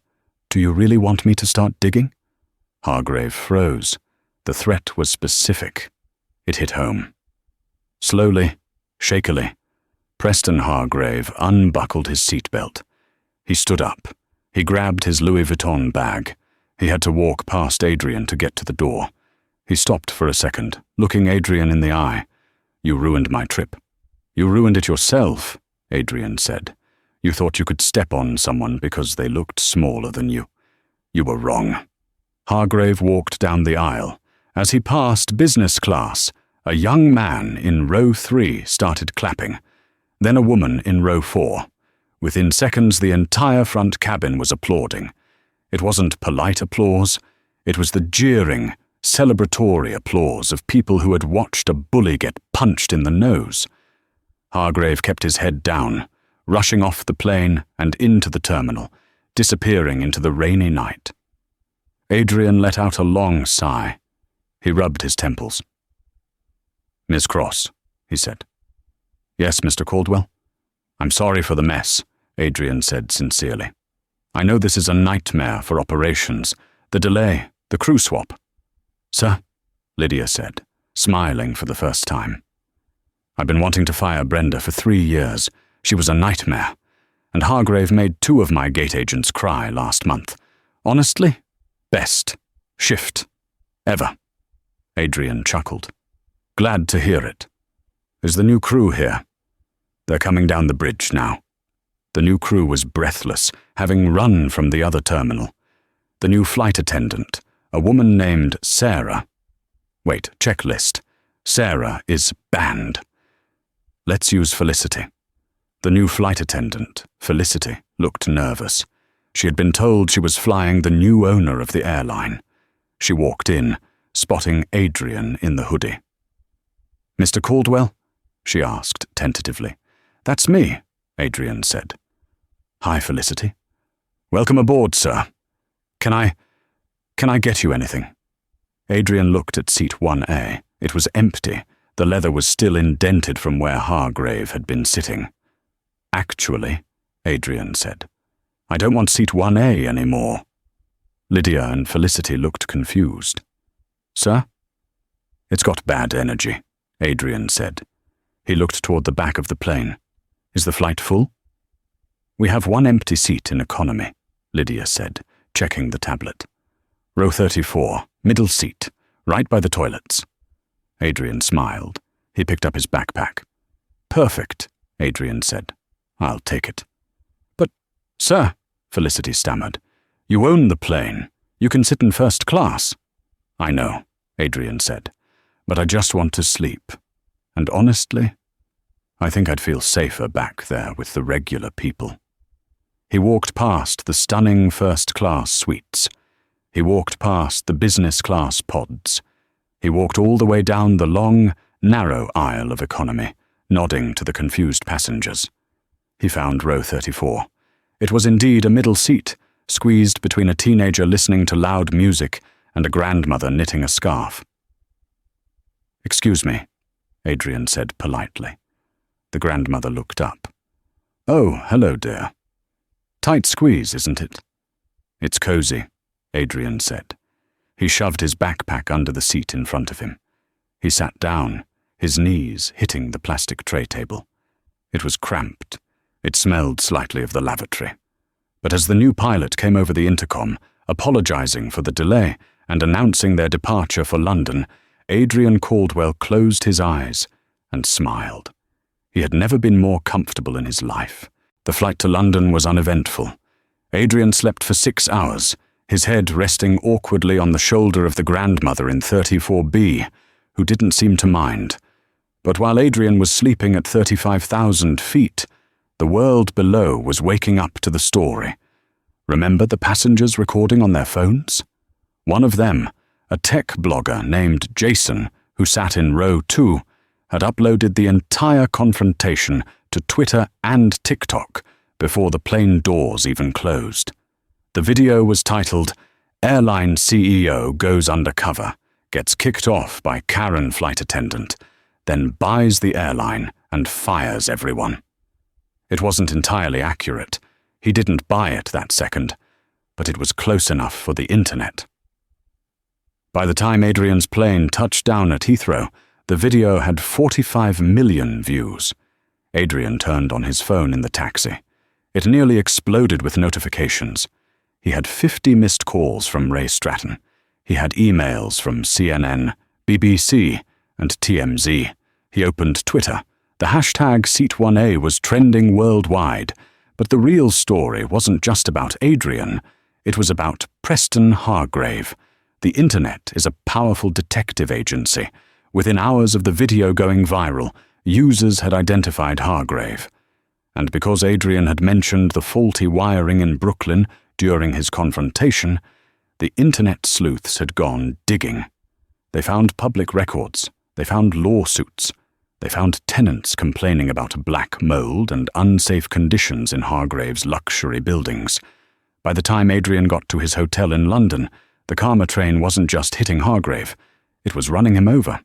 Do you really want me to start digging?" Hargrave froze. The threat was specific. It hit home. Slowly, shakily, Preston Hargrave unbuckled his seatbelt. He stood up. He grabbed his Louis Vuitton bag. He had to walk past Adrian to get to the door. He stopped for a second, looking Adrian in the eye. "You ruined my trip." "You ruined it yourself," Adrian said. "You thought you could step on someone because they looked smaller than you. You were wrong." Hargrave walked down the aisle. As he passed business class, a young man in row 3 started clapping, then a woman in row 4. Within seconds, the entire front cabin was applauding. It wasn't polite applause. It was the jeering, celebratory applause of people who had watched a bully get punched in the nose. Hargrave kept his head down, rushing off the plane and into the terminal, disappearing into the rainy night. Adrian let out a long sigh. He rubbed his temples. "Ms. Cross," he said. "Yes, Mr. Caldwell?" "I'm sorry for the mess," Adrian said sincerely. "I know this is a nightmare for operations. The delay, the crew swap." "Sir?" Lydia said, smiling for the first time. "I've been wanting to fire Brenda for 3 years. She was a nightmare. And Hargrave made 2 of my gate agents cry last month. Honestly, best shift ever." Adrian chuckled. "Glad to hear it. Is the new crew here?" "They're coming down the bridge now." The new crew was breathless, having run from the other terminal. The new flight attendant, a woman named Sarah. Wait, checklist. Sarah is banned. Let's use Felicity. The new flight attendant, Felicity, looked nervous. She had been told she was flying the new owner of the airline. She walked in, spotting Adrian in the hoodie. "Mr. Caldwell?" she asked tentatively. "That's me," Adrian said. "Hi, Felicity." "Welcome aboard, sir. Can I get you anything?" Adrian looked at seat 1A. It was empty. The leather was still indented from where Hargrave had been sitting. "Actually," Adrian said, "I don't want seat 1A anymore." Lydia and Felicity looked confused. "Sir?" "It's got bad energy," Adrian said. He looked toward the back of the plane. "Is the flight full?" "We have 1 empty seat in economy," Lydia said, checking the tablet. "Row 34, middle seat, right by the toilets." Adrian smiled. He picked up his backpack. "Perfect," Adrian said. "I'll take it." "But, sir," Felicity stammered, "you own the plane. You can sit in first class." "I know," Adrian said, "but I just want to sleep. And honestly, I think I'd feel safer back there with the regular people." He walked past the stunning first-class suites. He walked past the business-class pods. He walked all the way down the long, narrow aisle of economy, nodding to the confused passengers. He found row 34. It was indeed a middle seat, squeezed between a teenager listening to loud music and a grandmother knitting a scarf. "Excuse me," Adrian said politely. The grandmother looked up. "Oh, hello, dear. Tight squeeze, isn't it?" "It's cozy," Adrian said. He shoved his backpack under the seat in front of him. He sat down, his knees hitting the plastic tray table. It was cramped. It smelled slightly of the lavatory. But as the new pilot came over the intercom, apologizing for the delay and announcing their departure for London, Adrian Caldwell closed his eyes and smiled. He had never been more comfortable in his life. The flight to London was uneventful. Adrian slept for 6 hours, his head resting awkwardly on the shoulder of the grandmother in 34B, who didn't seem to mind. But while Adrian was sleeping at 35,000 feet, the world below was waking up to the story. Remember the passengers recording on their phones? One of them, a tech blogger named Jason, who sat in row 2, had uploaded the entire confrontation to Twitter and TikTok before the plane doors even closed. The video was titled, "Airline CEO Goes Undercover, Gets Kicked Off by Karen Flight Attendant, Then Buys the Airline and Fires Everyone." It wasn't entirely accurate. He didn't buy it that second, but it was close enough for the internet. By the time Adrian's plane touched down at Heathrow, the video had 45 million views. Adrian turned on his phone in the taxi. It nearly exploded with notifications. He had 50 missed calls from Ray Stratton. He had emails from CNN, BBC, and TMZ. He opened Twitter. The hashtag Seat1A was trending worldwide, but the real story wasn't just about Adrian. It was about Preston Hargrave. The internet is a powerful detective agency. Within hours of the video going viral, users had identified Hargrave. And because Adrian had mentioned the faulty wiring in Brooklyn during his confrontation, the internet sleuths had gone digging. They found public records. They found lawsuits. They found tenants complaining about black mold and unsafe conditions in Hargrave's luxury buildings. By the time Adrian got to his hotel in London, the karma train wasn't just hitting Hargrave, it was running him over.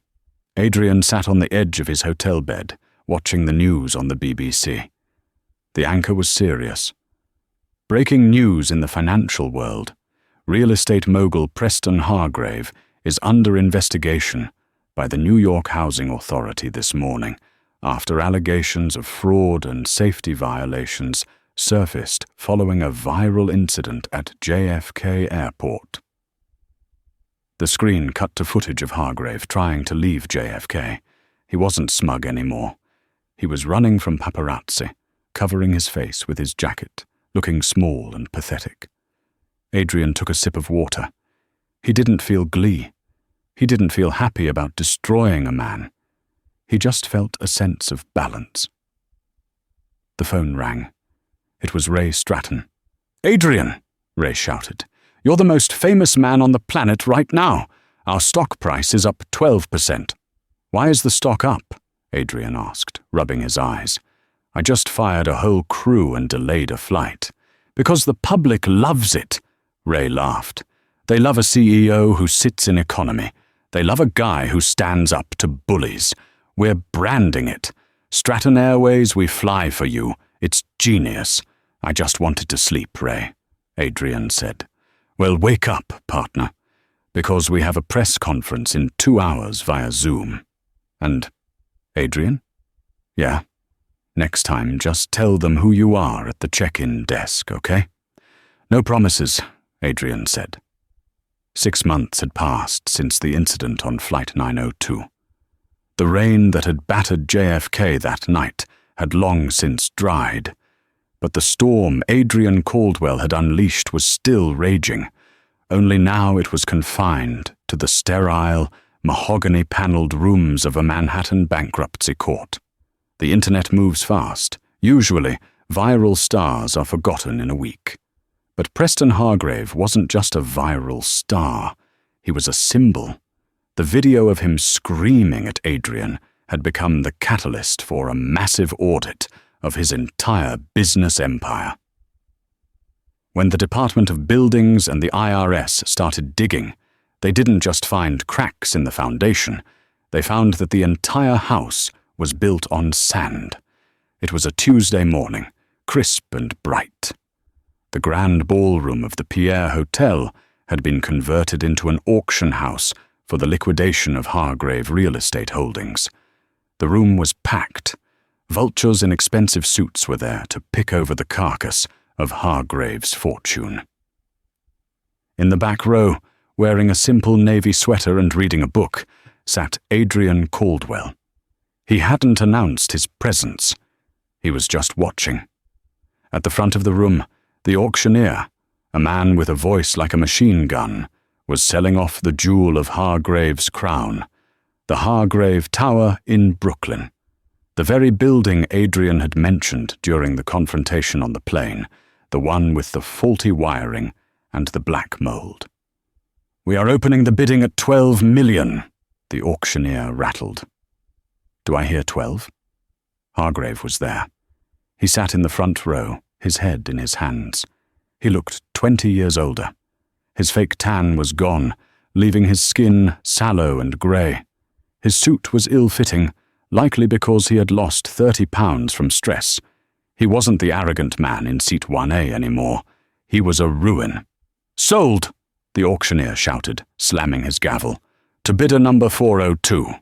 Adrian sat on the edge of his hotel bed, watching the news on the BBC. The anchor was serious. Breaking news in the financial world. Real estate mogul Preston Hargrave is under investigation by the New York Housing Authority this morning after allegations of fraud and safety violations surfaced following a viral incident at JFK Airport. The screen cut to footage of Hargrave trying to leave JFK. He wasn't smug anymore. He was running from paparazzi, covering his face with his jacket, looking small and pathetic. Adrian took a sip of water. He didn't feel glee. He didn't feel happy about destroying a man. He just felt a sense of balance. The phone rang. It was Ray Stratton. "Adrian," Ray shouted, "you're the most famous man on the planet right now. Our stock price is up 12%. "Why is the stock up?" Adrian asked, rubbing his eyes. "I just fired a whole crew and delayed a flight." "Because the public loves it," Ray laughed. "They love a CEO who sits in economy. They love a guy who stands up to bullies. We're branding it. Stratton Airways, we fly for you. It's genius." "I just wanted to sleep, Ray," Adrian said. "Well, wake up, partner, because we have a press conference in 2 hours via Zoom." "And Adrian?" "Yeah. Next time, just tell them who you are at the check-in desk, okay?" "No promises," Adrian said. 6 months had passed since the incident on Flight 902. The rain that had battered JFK that night had long since dried, but the storm Adrian Caldwell had unleashed was still raging, only now it was confined to the sterile, mahogany-paneled rooms of a Manhattan bankruptcy court. The internet moves fast. Usually, viral stars are forgotten in a week. But Preston Hargrave wasn't just a viral star. He was a symbol. The video of him screaming at Adrian had become the catalyst for a massive audit of his entire business empire. When the Department of Buildings and the IRS started digging, they didn't just find cracks in the foundation. They found that the entire house was built on sand. It was a Tuesday morning, crisp and bright. The grand ballroom of the Pierre Hotel had been converted into an auction house for the liquidation of Hargrave real estate holdings. The room was packed. Vultures in expensive suits were there to pick over the carcass of Hargrave's fortune. In the back row, wearing a simple navy sweater and reading a book, sat Adrian Caldwell. He hadn't announced his presence. He was just watching. At the front of the room, the auctioneer, a man with a voice like a machine gun, was selling off the jewel of Hargrave's crown, the Hargrave Tower in Brooklyn, the very building Adrian had mentioned during the confrontation on the plane, the one with the faulty wiring and the black mold. "We are opening the bidding at 12 million, the auctioneer rattled. "Do I hear 12? Hargrave was there. He sat in the front row, his head in his hands. He looked 20 years older. His fake tan was gone, leaving his skin sallow and grey. His suit was ill-fitting, likely because he had lost 30 pounds from stress. He wasn't the arrogant man in seat 1A anymore. He was a ruin. "Sold!" the auctioneer shouted, slamming his gavel. "To bidder number 402.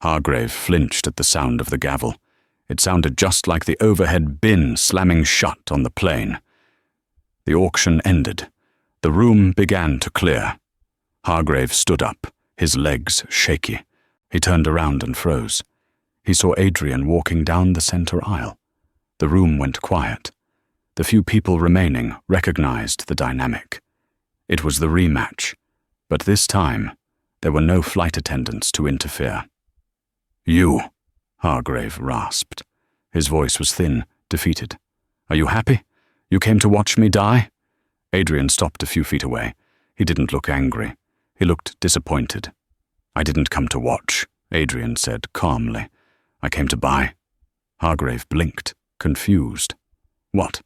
Hargrave flinched at the sound of the gavel. It sounded just like the overhead bin slamming shut on the plane. The auction ended. The room began to clear. Hargrave stood up, his legs shaky. He turned around and froze. He saw Adrian walking down the center aisle. The room went quiet. The few people remaining recognized the dynamic. It was the rematch, but this time there were no flight attendants to interfere. "You," Hargrave rasped. His voice was thin, defeated. "Are you happy? You came to watch me die?" Adrian stopped a few feet away. He didn't look angry. He looked disappointed. "I didn't come to watch," Adrian said calmly. "I came to buy." Hargrave blinked, confused. "What?"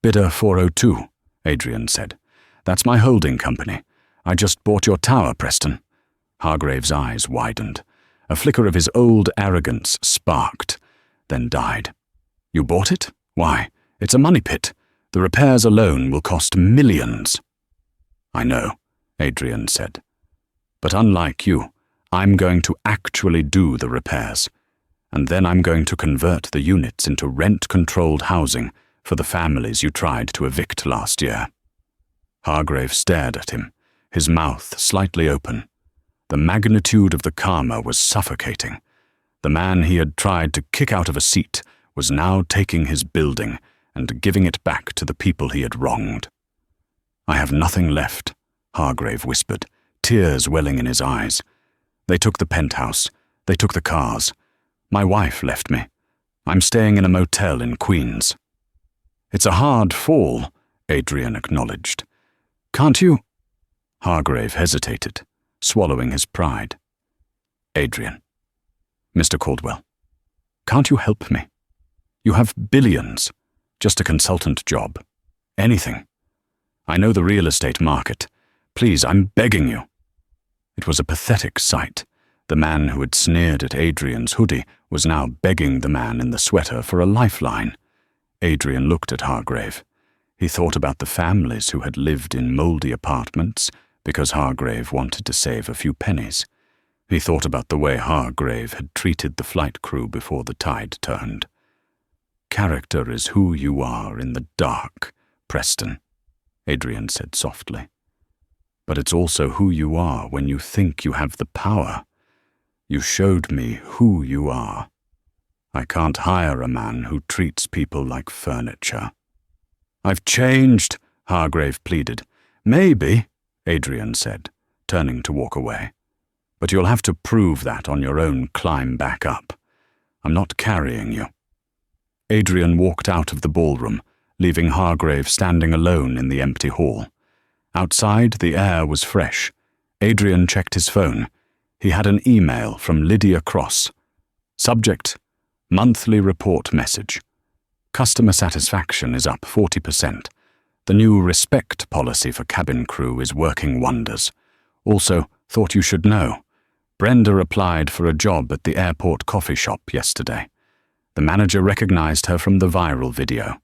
"Bidder 402, Adrian said. "That's my holding company. I just bought your tower, Preston." Hargrave's eyes widened. A flicker of his old arrogance sparked, then died. "You bought it? Why? It's a money pit. The repairs alone will cost millions." "I know," Adrian said. But unlike you, I'm going to actually do the repairs. And then I'm going to convert the units into rent-controlled housing for the families you tried to evict last year." Hargrave stared at him, his mouth slightly open. The magnitude of the karma was suffocating. The man he had tried to kick out of a seat was now taking his building and giving it back to the people he had wronged. "I have nothing left," Hargrave whispered, tears welling in his eyes. "They took the penthouse. They took the cars. My wife left me. I'm staying in a motel in Queens." "It's a hard fall," Adrian acknowledged. "Can't you—" Hargrave hesitated, swallowing his pride. "Adrian, Mr. Caldwell, can't you help me? You have billions. Just a consultant job. Anything. I know the real estate market. Please, I'm begging you." It was a pathetic sight. The man who had sneered at Adrian's hoodie was now begging the man in the sweater for a lifeline. Adrian looked at Hargrave. He thought about the families who had lived in mouldy apartments because Hargrave wanted to save a few pennies. He thought about the way Hargrave had treated the flight crew before the tide turned. "Character is who you are in the dark, Preston," Adrian said softly. "But it's also who you are when you think you have the power. You showed me who you are. I can't hire a man who treats people like furniture." "I've changed," Hargrave pleaded. "Maybe," Adrian said, turning to walk away. "But you'll have to prove that on your own climb back up. I'm not carrying you." Adrian walked out of the ballroom, leaving Hargrave standing alone in the empty hall. Outside, the air was fresh. Adrian checked his phone. He had an email from Lydia Cross. Subject: monthly report message. Customer satisfaction is up 40%. The new respect policy for cabin crew is working wonders. Also, thought you should know. Brenda applied for a job at the airport coffee shop yesterday. The manager recognized her from the viral video.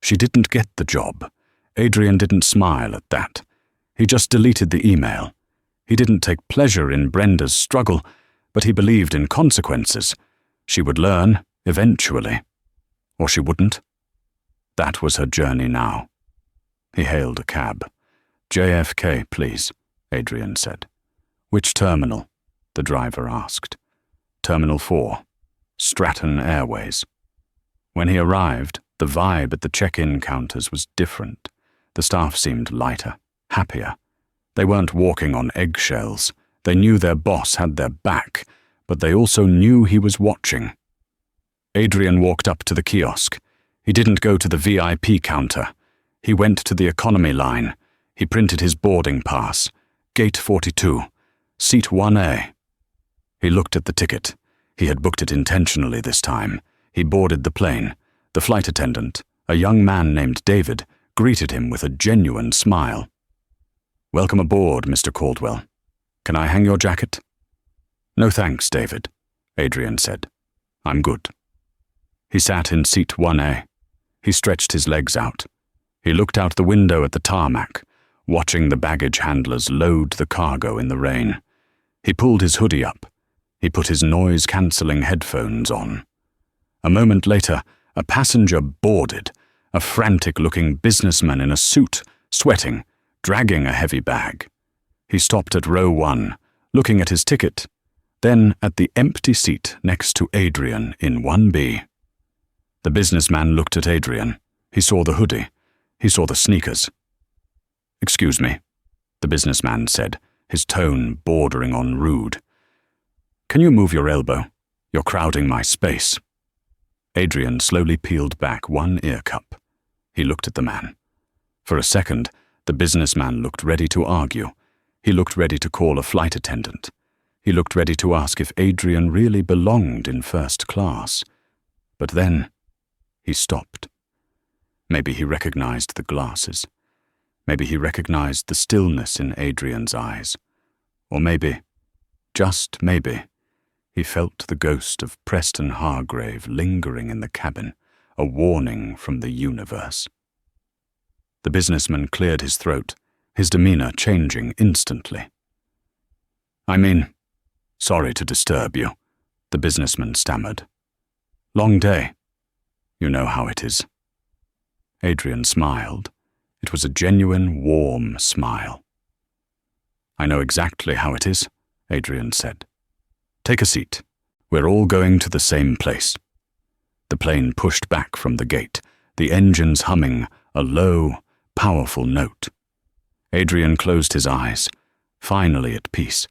She didn't get the job. Adrian didn't smile at that. He just deleted the email. He didn't take pleasure in Brenda's struggle, but he believed in consequences. She would learn, eventually. Or she wouldn't. That was her journey now. He hailed a cab. "JFK, please," Adrian said. "Which terminal?" the driver asked. "Terminal 4, Stratton Airways." When he arrived, the vibe at the check-in counters was different. The staff seemed lighter, happier. They weren't walking on eggshells. They knew their boss had their back, but they also knew he was watching. Adrian walked up to the kiosk. He didn't go to the VIP counter. He went to the economy line. He printed his boarding pass. Gate 42, seat 1A. He looked at the ticket. He had booked it intentionally this time. He boarded the plane. The flight attendant, a young man named David, greeted him with a genuine smile. "Welcome aboard, Mr. Caldwell. Can I hang your jacket?" "No thanks, David," Adrian said. "I'm good." He sat in seat 1A. He stretched his legs out. He looked out the window at the tarmac, watching the baggage handlers load the cargo in the rain. He pulled his hoodie up. He put his noise-cancelling headphones on. A moment later, a passenger boarded, a frantic-looking businessman in a suit, sweating, dragging a heavy bag. He stopped at row 1, looking at his ticket, then at the empty seat next to Adrian in 1B. The businessman looked at Adrian. He saw the hoodie. He saw the sneakers. "Excuse me," the businessman said, his tone bordering on rude. "Can you move your elbow? You're crowding my space." Adrian slowly peeled back one ear cup. He looked at the man. For a second, the businessman looked ready to argue. He looked ready to call a flight attendant. He looked ready to ask if Adrian really belonged in first class. But then, he stopped. Maybe he recognized the glasses. Maybe he recognized the stillness in Adrian's eyes. Or maybe, just maybe, he felt the ghost of Preston Hargrave lingering in the cabin, a warning from the universe. The businessman cleared his throat, his demeanor changing instantly. I mean, sorry to disturb you, the businessman stammered. Long day. You know how it is. Adrian smiled. It was a genuine, warm smile. I know exactly how it is, Adrian said. Take a seat. We're all going to the same place. The plane pushed back from the gate, the engines humming a low, powerful note. Adrian closed his eyes, finally at peace.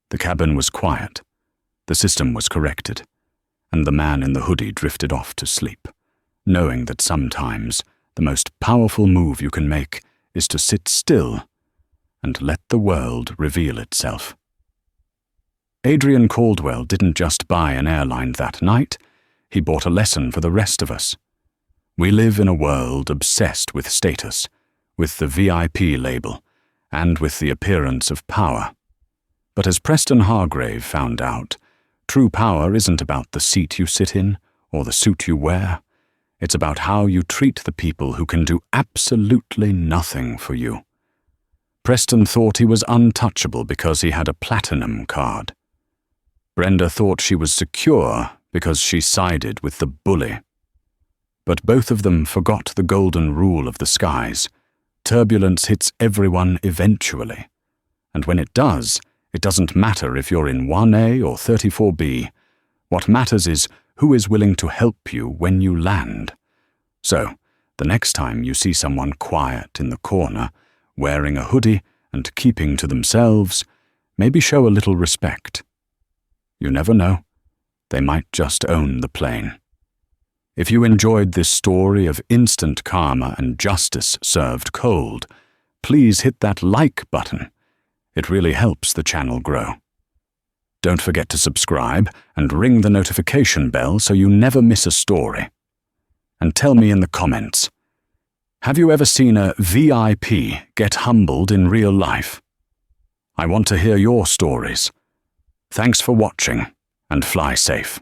The cabin was quiet. The system was corrected, and the man in the hoodie drifted off to sleep, knowing that sometimes the most powerful move you can make is to sit still and let the world reveal itself. Adrian Caldwell didn't just buy an airline that night, he bought a lesson for the rest of us. We live in a world obsessed with status, with the VIP label, and with the appearance of power. But as Preston Hargrave found out, true power isn't about the seat you sit in or the suit you wear. It's about how you treat the people who can do absolutely nothing for you. Preston thought he was untouchable because he had a platinum card. Brenda thought she was secure because she sided with the bully. But both of them forgot the golden rule of the skies. Turbulence hits everyone eventually. And when it does, it doesn't matter if you're in 1A or 34B. What matters is who is willing to help you when you land. So, the next time you see someone quiet in the corner, wearing a hoodie and keeping to themselves, maybe show a little respect. You never know. They might just own the plane. If you enjoyed this story of instant karma and justice served cold, please hit that like button. It really helps the channel grow. Don't forget to subscribe and ring the notification bell so you never miss a story. And tell me in the comments, have you ever seen a VIP get humbled in real life? I want to hear your stories. Thanks for watching, and fly safe.